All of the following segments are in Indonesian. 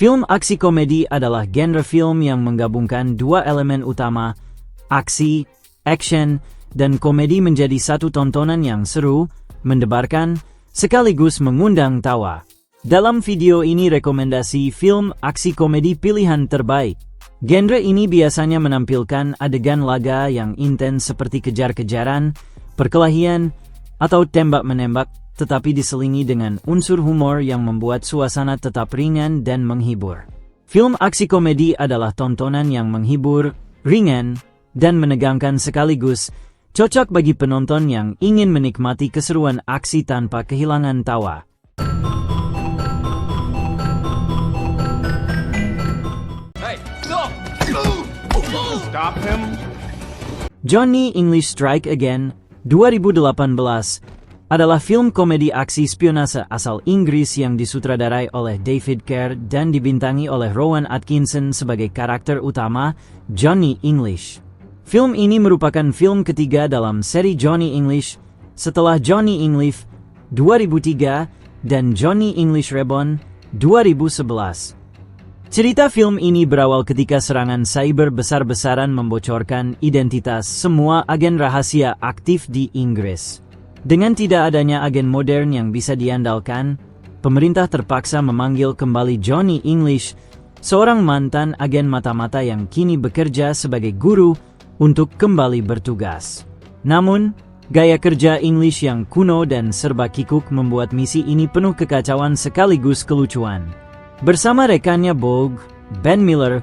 Film aksi komedi adalah genre film yang menggabungkan dua elemen utama, aksi, action, dan komedi menjadi satu tontonan yang seru, mendebarkan, sekaligus mengundang tawa. Dalam video ini rekomendasi film aksi komedi pilihan terbaik. Genre ini biasanya menampilkan adegan laga yang intens seperti kejar-kejaran, perkelahian, atau tembak-menembak, tetapi diselingi dengan unsur humor yang membuat suasana tetap ringan dan menghibur. Film aksi komedi adalah tontonan yang menghibur, ringan, dan menegangkan sekaligus, cocok bagi penonton yang ingin menikmati keseruan aksi tanpa kehilangan tawa. Hey, stop! Stop him! Johnny English Strike Again 2018 adalah film komedi aksi spionase asal Inggris yang disutradarai oleh David Kerr dan dibintangi oleh Rowan Atkinson sebagai karakter utama, Johnny English. Film ini merupakan film ketiga dalam seri Johnny English, setelah Johnny English 2003 dan Johnny English Reborn 2011. Cerita film ini berawal ketika serangan cyber besar-besaran membocorkan identitas semua agen rahasia aktif di Inggris. Dengan tidak adanya agen modern yang bisa diandalkan, pemerintah terpaksa memanggil kembali Johnny English, seorang mantan agen mata-mata yang kini bekerja sebagai guru untuk kembali bertugas. Namun, gaya kerja English yang kuno dan serba kikuk membuat misi ini penuh kekacauan sekaligus kelucuan. Bersama rekannya Bogue, Ben Miller,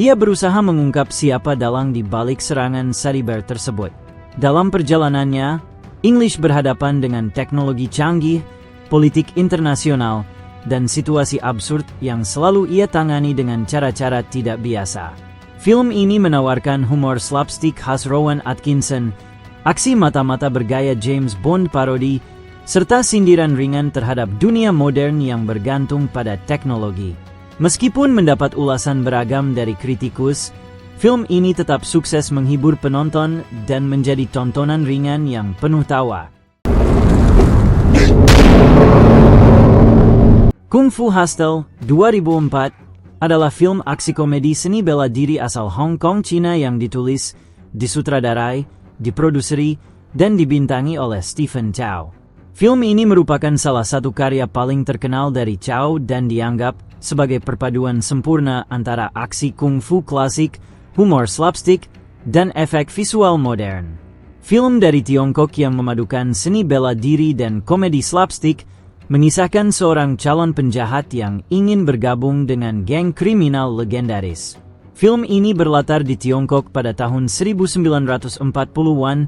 ia berusaha mengungkap siapa dalang di balik serangan cyber tersebut. Dalam perjalanannya, English berhadapan dengan teknologi canggih, politik internasional, dan situasi absurd yang selalu ia tangani dengan cara-cara tidak biasa. Film ini menawarkan humor slapstick khas Rowan Atkinson, aksi mata-mata bergaya James Bond parodi, serta sindiran ringan terhadap dunia modern yang bergantung pada teknologi. Meskipun mendapat ulasan beragam dari kritikus, film ini tetap sukses menghibur penonton dan menjadi tontonan ringan yang penuh tawa. Kung Fu Hustle 2004 adalah film aksi komedi seni bela diri asal Hong Kong, Cina yang ditulis, disutradarai, diproduseri, dan dibintangi oleh Stephen Chow. Film ini merupakan salah satu karya paling terkenal dari Chow dan dianggap sebagai perpaduan sempurna antara aksi kungfu klasik, humor slapstick, dan efek visual modern. Film dari Tiongkok yang memadukan seni bela diri dan komedi slapstick mengisahkan seorang calon penjahat yang ingin bergabung dengan geng kriminal legendaris. Film ini berlatar di Tiongkok pada tahun 1940-an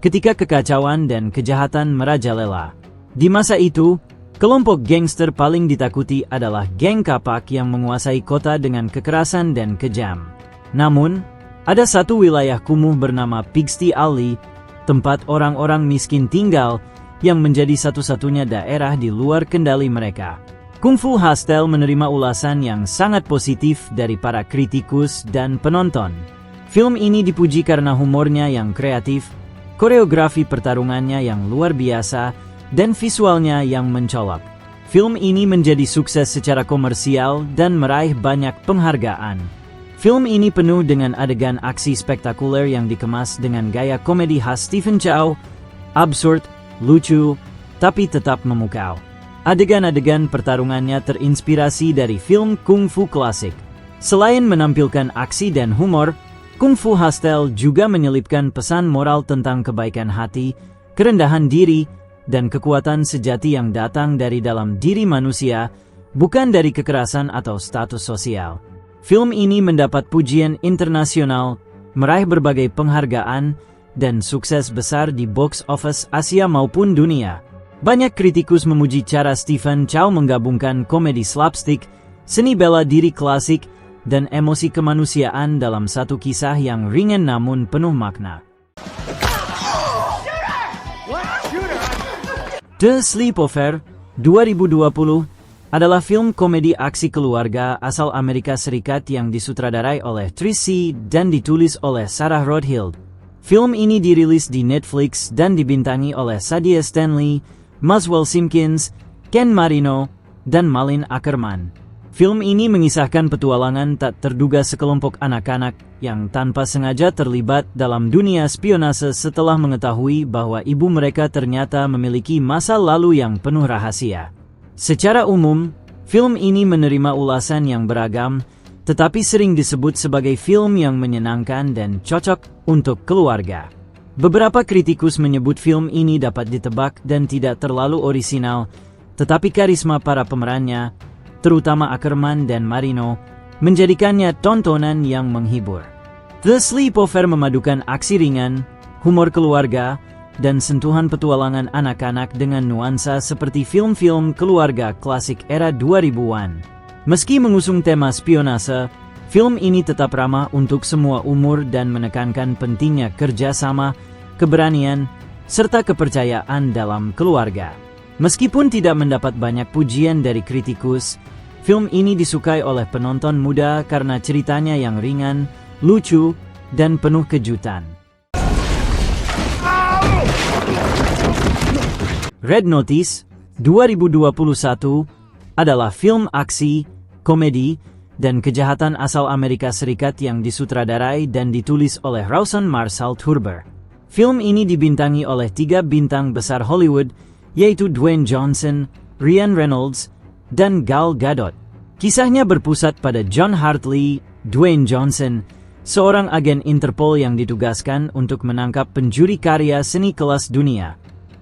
ketika kekacauan dan kejahatan merajalela. Di masa itu, kelompok gangster paling ditakuti adalah geng kapak yang menguasai kota dengan kekerasan dan kejam. Namun, ada satu wilayah kumuh bernama Pigsty Alley, tempat orang-orang miskin tinggal, yang menjadi satu-satunya daerah di luar kendali mereka. Kung Fu Hustle menerima ulasan yang sangat positif dari para kritikus dan penonton. Film ini dipuji karena humornya yang kreatif, koreografi pertarungannya yang luar biasa, dan visualnya yang mencolok. Film ini menjadi sukses secara komersial dan meraih banyak penghargaan. Film ini penuh dengan adegan aksi spektakuler yang dikemas dengan gaya komedi khas Stephen Chow, absurd, lucu, tapi tetap memukau. Adegan-adegan pertarungannya terinspirasi dari film Kung Fu klasik. Selain menampilkan aksi dan humor, Kung Fu Hustle juga menyelipkan pesan moral tentang kebaikan hati, kerendahan diri, dan kekuatan sejati yang datang dari dalam diri manusia, bukan dari kekerasan atau status sosial. Film ini mendapat pujian internasional, meraih berbagai penghargaan, dan sukses besar di box office Asia maupun dunia. Banyak kritikus memuji cara Stephen Chow menggabungkan komedi slapstick, seni bela diri klasik, dan emosi kemanusiaan dalam satu kisah yang ringan namun penuh makna. The Sleepover 2020 adalah film komedi aksi keluarga asal Amerika Serikat yang disutradarai oleh Tracy dan ditulis oleh Sarah Rothhild. Film ini dirilis di Netflix dan dibintangi oleh Sadia Stanley, Maswell Simkins, Ken Marino, dan Malin Ackerman. Film ini mengisahkan petualangan tak terduga sekelompok anak-anak yang tanpa sengaja terlibat dalam dunia spionase setelah mengetahui bahwa ibu mereka ternyata memiliki masa lalu yang penuh rahasia. Secara umum, film ini menerima ulasan yang beragam, tetapi sering disebut sebagai film yang menyenangkan dan cocok untuk keluarga. Beberapa kritikus menyebut film ini dapat ditebak dan tidak terlalu orisinal, tetapi karisma para pemerannya, terutama Ackerman dan Marino, menjadikannya tontonan yang menghibur. The Sleepover memadukan aksi ringan, humor keluarga, dan sentuhan petualangan anak-anak dengan nuansa seperti film-film keluarga klasik era 2000-an. Meski mengusung tema spionase, film ini tetap ramah untuk semua umur dan menekankan pentingnya kerjasama, keberanian, serta kepercayaan dalam keluarga. Meskipun tidak mendapat banyak pujian dari kritikus, film ini disukai oleh penonton muda karena ceritanya yang ringan, lucu, dan penuh kejutan. Red Notice 2021 adalah film aksi, komedi, dan kejahatan asal Amerika Serikat yang disutradarai dan ditulis oleh Rawson Marshall Turber. Film ini dibintangi oleh 3 bintang besar Hollywood, yaitu Dwayne Johnson, Ryan Reynolds, dan Gal Gadot. Kisahnya berpusat pada John Hartley, Dwayne Johnson, seorang agen Interpol yang ditugaskan untuk menangkap pencuri karya seni kelas dunia.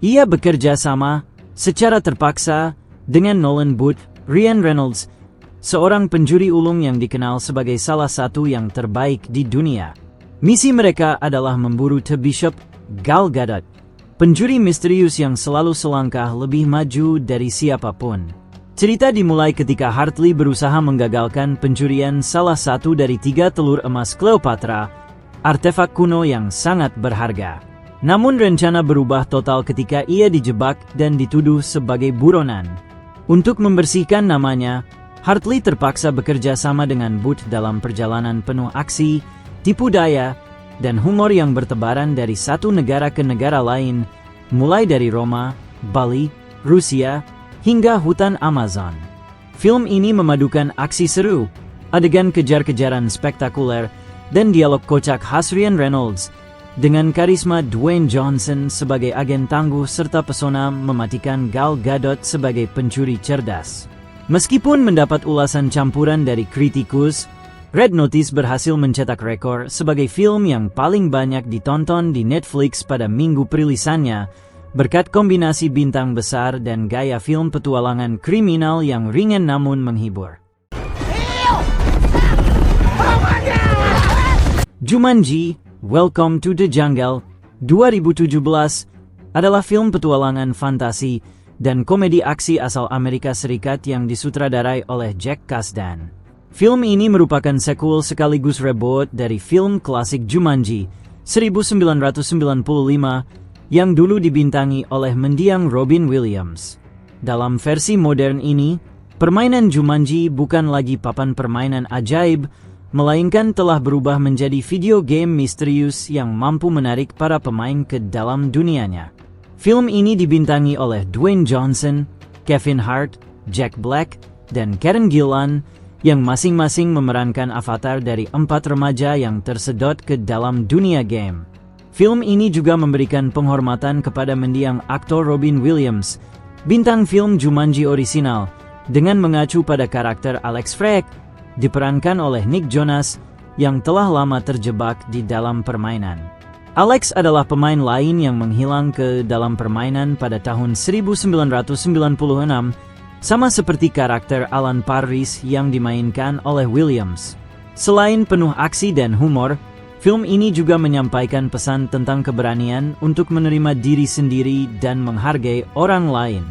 Ia bekerja sama, secara terpaksa, dengan Nolan Booth, Ryan Reynolds, seorang pencuri ulung yang dikenal sebagai salah satu yang terbaik di dunia. Misi mereka adalah memburu The Bishop, Gal Gadot, pencuri misterius yang selalu selangkah lebih maju dari siapapun. Cerita dimulai ketika Hartley berusaha menggagalkan pencurian salah satu dari 3 telur emas Cleopatra, artefak kuno yang sangat berharga. Namun rencana berubah total ketika ia dijebak dan dituduh sebagai buronan. Untuk membersihkan namanya, Hartley terpaksa bekerja sama dengan Booth dalam perjalanan penuh aksi, tipu daya, dan humor yang bertebaran dari satu negara ke negara lain, mulai dari Roma, Bali, Rusia, hingga hutan Amazon. Film ini memadukan aksi seru, adegan kejar-kejaran spektakuler, dan dialog kocak khas Ryan Reynolds, dengan karisma Dwayne Johnson sebagai agen tangguh serta pesona mematikan Gal Gadot sebagai pencuri cerdas. Meskipun mendapat ulasan campuran dari kritikus, Red Notice berhasil mencetak rekor sebagai film yang paling banyak ditonton di Netflix pada minggu perilisannya, berkat kombinasi bintang besar dan gaya film petualangan kriminal yang ringan namun menghibur. Jumanji: Welcome to the Jungle 2017 adalah film petualangan fantasi dan komedi aksi asal Amerika Serikat yang disutradarai oleh Jack Kasdan. Film ini merupakan sequel sekaligus reboot dari film klasik Jumanji 1995 yang dulu dibintangi oleh mendiang Robin Williams. Dalam versi modern ini, permainan Jumanji bukan lagi papan permainan ajaib, melainkan telah berubah menjadi video game misterius yang mampu menarik para pemain ke dalam dunianya. Film ini dibintangi oleh Dwayne Johnson, Kevin Hart, Jack Black, dan Karen Gillan yang masing-masing memerankan avatar dari 4 remaja yang tersedot ke dalam dunia game. Film ini juga memberikan penghormatan kepada mendiang aktor Robin Williams, bintang film Jumanji orisinal, dengan mengacu pada karakter Alex Freak, diperankan oleh Nick Jonas, yang telah lama terjebak di dalam permainan. Alex adalah pemain lain yang menghilang ke dalam permainan pada tahun 1996, sama seperti karakter Alan Parris yang dimainkan oleh Williams. Selain penuh aksi dan humor, film ini juga menyampaikan pesan tentang keberanian untuk menerima diri sendiri dan menghargai orang lain.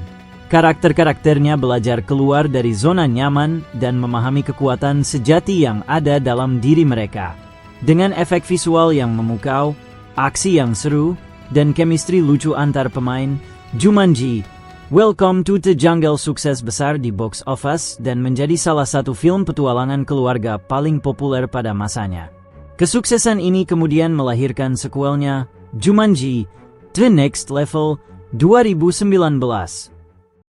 Karakter-karakternya belajar keluar dari zona nyaman dan memahami kekuatan sejati yang ada dalam diri mereka. Dengan efek visual yang memukau, aksi yang seru, dan chemistry lucu antar pemain, Jumanji: Welcome to the Jungle sukses besar di box office dan menjadi salah satu film petualangan keluarga paling populer pada masanya. Kesuksesan ini kemudian melahirkan sequelnya, Jumanji: The Next Level 2019.